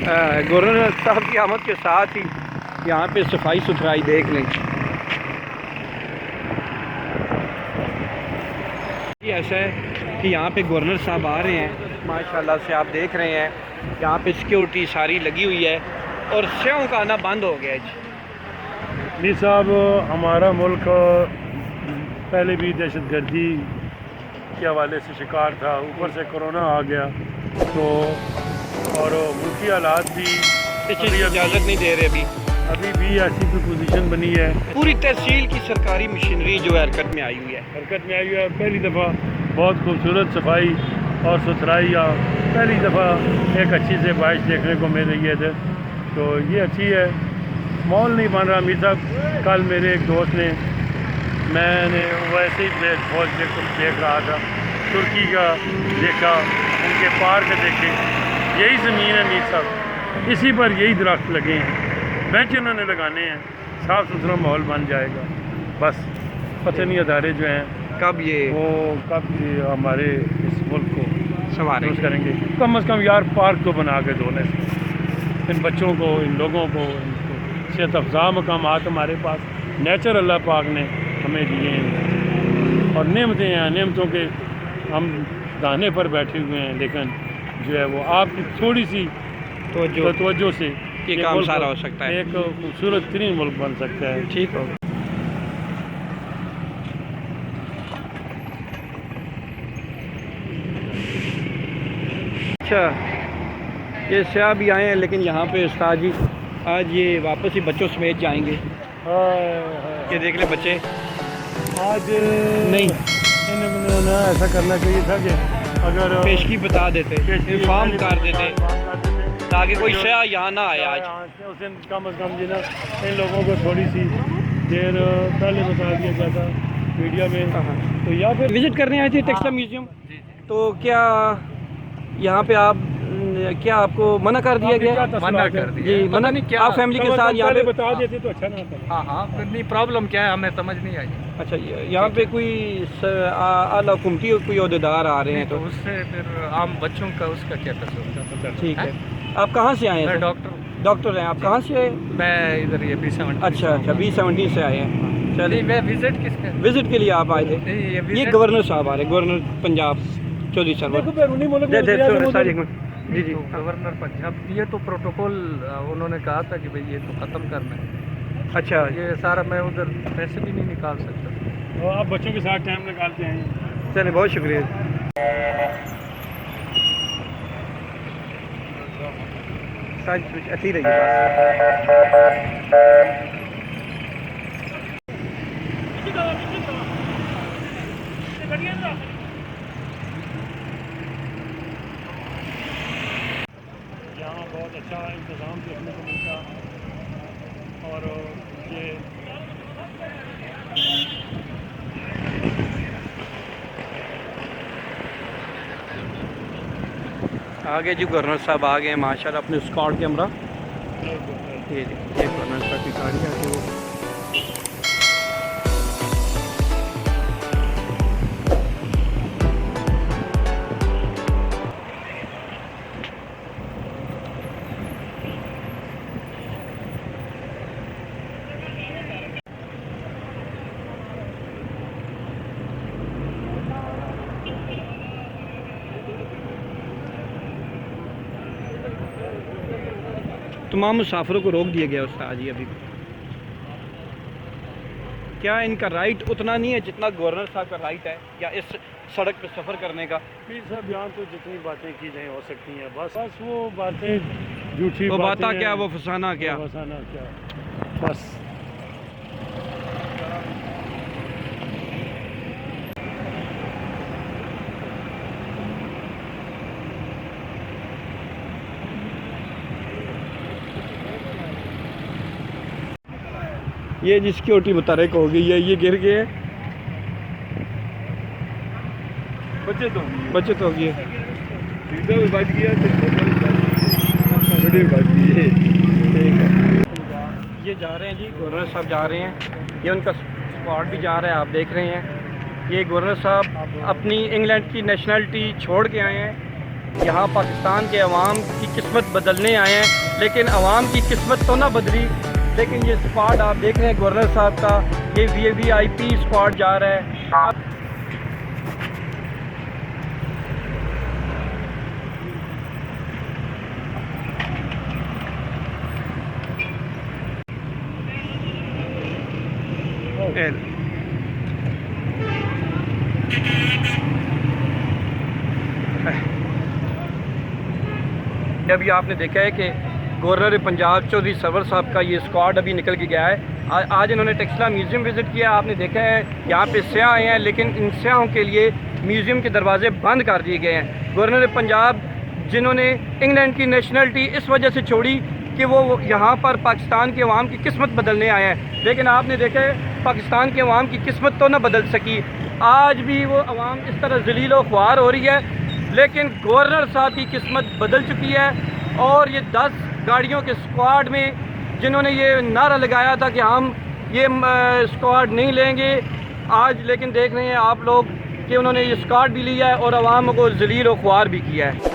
Governor साहब की आमद के साथ ही यहाँ पे सफाई सुथराई देख लें। ये ऐसा है कि यहाँ पे गवर्नर साहब आ रहे हैं, माशाल्लाह से आप देख रहे हैं यहाँ पे सिक्योरिटी सारी लगी हुई है और सेवों का आना बंद हो गया है। जी साहब, हमारा मुल्क पहले भी दहशतगर्दी के हवाले से शिकार था, ऊपर से कोरोना आ गया तो और मुल्की हालात भी इजाज़त नहीं दे रहे अभी भी ऐसी कोई पोजीशन बनी है। पूरी तहसील की सरकारी मशीनरी जो है हरकत में आई हुई है। पहली दफ़ा बहुत खूबसूरत सफाई और सुथराई पहली दफ़ा एक अच्छी से बारिश देखने को मिल रही है, तो ये अच्छी है। मॉल नहीं बन रहा मीर साहब। कल मेरे एक दोस्त ने, मैंने वैसे ही फौज देख रहा था, तुर्की का देखा, उनके पार्क देखे, यही ज़मीन है मीर साहब, इसी पर यही दरख्त लगे हैं, बेंच उन्होंने लगाने हैं, साफ़ सुथरा माहौल बन जाएगा। बस पता नहीं अदारे जो हैं कब ये हमारे इस मुल्क को सवार करेंगे। कम से कम यार पार्क तो बना के दो ना इन बच्चों को, इन लोगों को, सेहत अफ़ज़ा मकामात हमारे पास नेचर अल्लाह पाक ने हमें दिए हैं और नेमतें हैं, नेमतों के हम दाने पर बैठे हुए हैं, लेकिन जो है वो आपकी थोड़ी सी तवज्जो से ये काम सारा हो सकता है, एक खूबसूरत तरीन मुल्क बन सकता है। ठीक हो। अच्छा, ये स्याह भी आए हैं, लेकिन यहाँ पे उस्ताद जी आज ये वापस ही बच्चों समेत जाएंगे। ये देख ले बच्चे आज नहीं इन्होंने ऐसा करना चाहिए था कि अगर पेशगी बता देते, इन्फॉर्म कर देते ताकि कोई स्याह यहाँ ना आए आज। उसे कम से कम जी ना इन लोगों को थोड़ी सी देर पहले बता दिया जाता मीडिया में। तो या फिर विजिट करने आए थे टेक्सटाइल म्यूजियम, तो क्या यहाँ पे आप क्या आपको मना कर दिया गया? मना कर दिया जी, मना नहीं क्या? आप फैमिली के साथ यहाँ पे बता देते तो अच्छा ना होता। हाँ, फिर नहीं, प्रॉब्लम क्या है हमें समझ नहीं आई। अच्छा, यहाँ पे कोई आला हुकूमती कोई ओहदेदार आ रहे हैं तो उससे फिर आम बच्चों का उसका क्या कसूर? ठीक है। आप कहाँ से आए हैं? डॉक्टर हैं आप? कहाँ से आए? मैं इधर ये B17। अच्छा, B17 से आए हैं। चलिए, मैं विजिट के लिए आप आए थे? ये गवर्नर साहब आ रहे, गवर्नर पंजाब चौधरी सरवर। जी जी, गवर्नर पंजाब, ये तो प्रोटोकॉल उन्होंने कहा था कि भाई ये तो ख़त्म करना है। अच्छा, ये सारा मैं उधर पैसे भी नहीं निकाल सकता। तो आप बच्चों के साथ टाइम निकालते हैं। चलिए, बहुत शुक्रिया। अच्छी रही यहाँ बहुत अच्छा इंतज़ाम देखने को मिलता और ये आगे जी गवर्नर साहब आ गए माशाल्लाह अपने स्कॉट कैमरा। ये गवर्नर साहब की गाड़ी आगे वो तमाम मुसाफिरों को रोक दिया गया उस्ताद जी। अभी क्या इनका राइट उतना नहीं है जितना गवर्नर साहब का राइट है या इस सड़क पे सफ़र करने का? पीर साहब, यहाँ तो जितनी बातें की जाए हो सकती हैं, बस वो बातें झूठी, वो बाता क्या, वो फसाना क्या, बस। ये जी सिक्योरिटी मुतहरक हो गई है, ये गिर गए, बचत हो गई है, भी बच गया, भी बच गई है। ठीक है, ये जा रहे हैं जी, गवर्नर साहब जा रहे हैं, ये उनका स्क्वाड भी जा रहा है, आप देख रहे हैं। ये गवर्नर साहब अपनी इंग्लैंड की नेशनलिटी छोड़ के आए हैं यहाँ पाकिस्तान के अवाम की किस्मत बदलने आए हैं, लेकिन अवाम की किस्मत तो ना बदली। लेकिन ये स्क्वाड आप देख रहे हैं गवर्नर साहब का, ये VIP स्क्वाड जा रहा है। अभी आपने देखा है कि गवर्नर पंजाब चौधरी सरवर साहब का ये स्क्वाड अभी निकल के गया है। आज इन्होंने टेक्सला म्यूज़ियम विज़िट किया। आपने देखा है यहाँ पे स्याह आए हैं, लेकिन इन स्याहों के लिए म्यूज़ियम के दरवाजे बंद कर दिए गए हैं। गवर्नर पंजाब जिन्होंने इंग्लैंड की नेशनलिटी इस वजह से छोड़ी कि वो यहाँ पर पाकिस्तान के अवाम की किस्मत बदलने आए हैं, लेकिन आपने देखा है पाकिस्तान के अवाम की किस्मत तो ना बदल सकी। आज भी वो अवाम इस तरह जलील व ख्वार हो रही है, लेकिन गवर्नर साहब की किस्मत बदल चुकी है। और ये 10 गाड़ियों के स्क्वाड में जिन्होंने ये नारा लगाया था कि हम ये स्क्वाड नहीं लेंगे, आज लेकिन देख रहे हैं आप लोग कि उन्होंने ये स्क्वाड भी लिया है और अवाम को जलील व ख्वार भी किया है।